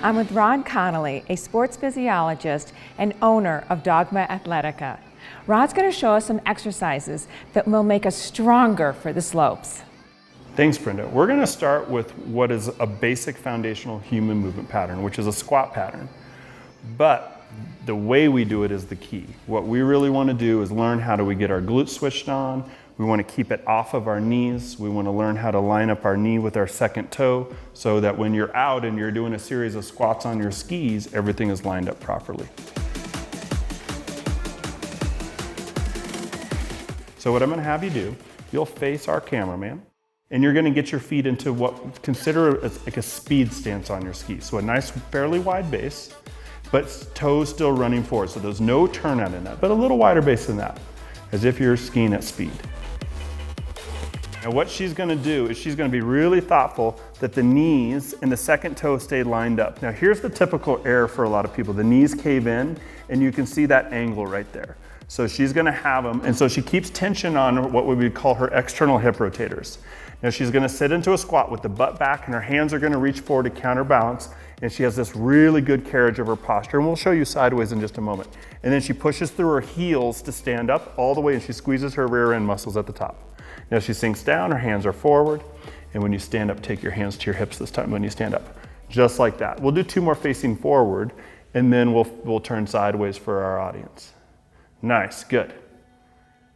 I'm with Rod Connolly, a sports physiologist and owner of Dogma Athletica. Rod's going to show us some exercises that will make us stronger for the slopes. Thanks, Brenda. We're going to start with what is a basic foundational human movement pattern, which is a squat pattern. But the way we do it is the key. What we really want to do is learn how do we get our glutes switched on. We want to keep it off of our knees. We want to learn how to line up our knee with our second toe so that when you're out and you're doing a series of squats on your skis, everything is lined up properly. So what I'm going to have you do, you'll face our cameraman, and you're going to get your feet into what consider like a speed stance on your skis. So a nice, fairly wide base, but toes still running forward. So there's no turnout in that, but a little wider base than that, as if you're skiing at speed. Now what she's going to do is she's going to be really thoughtful that the knees and the second toe stay lined up. Now here's the typical error for a lot of people. The knees cave in, and you can see that angle right there. So she's going to have them, and so she keeps tension on what we would call her external hip rotators. Now she's going to sit into a squat with the butt back, and her hands are going to reach forward to counterbalance, and she has this really good carriage of her posture, and we'll show you sideways in just a moment. And then she pushes through her heels to stand up all the way, and she squeezes her rear end muscles at the top. Now she sinks down, her hands are forward, and when you stand up, take your hands to your hips this time when you stand up. Just like that. We'll do two more facing forward, and then we'll turn sideways for our audience. Nice, good.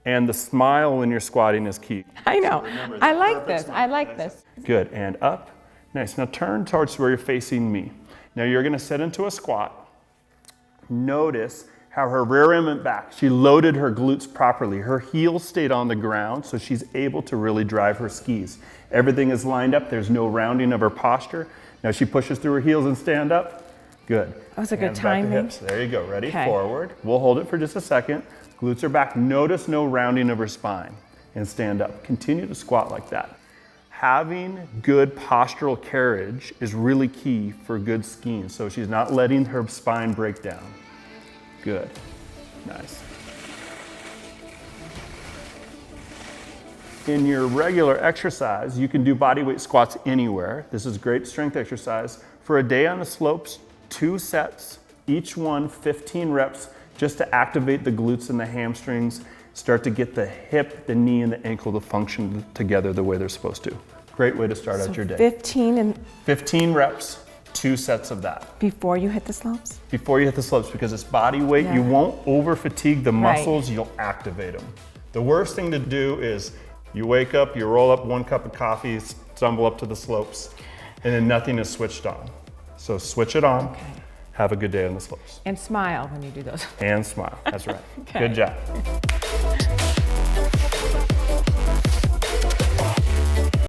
And the smile when you're squatting is key. I know. I like this. I like this. Good, and up. Nice. Now turn towards where you're facing me. Now you're going to sit into a squat. Notice how her rear end went back. She loaded her glutes properly. Her heels stayed on the ground, so she's able to really drive her skis. Everything is lined up. There's no rounding of her posture. Now she pushes through her heels and stand up. Good. That was a good Hands back to timing. hips. There you go. Ready? Okay. Forward. We'll hold it for just a second. Glutes are back. Notice no rounding of her spine. And stand up. Continue to squat like that. Having good postural carriage is really key for good skiing. So she's not letting her spine break down. Good. Nice. In your regular exercise, you can do bodyweight squats anywhere. This is great strength exercise. For a day on the slopes, 2 sets, each one 15 reps, just to activate the glutes and the hamstrings, start to get the hip, the knee, and the ankle to function together the way they're supposed to. Great way to start out your day. 15 reps. 2 sets of that. Before you hit the slopes? Before you hit the slopes, because it's body weight, you won't over fatigue the muscles, you'll activate them. The worst thing to do is you wake up, you roll up 1 cup of coffee, stumble up to the slopes, and then nothing is switched on. So switch it on, have a good day on the slopes. And smile when you do those. And smile, that's right. Okay. Good job.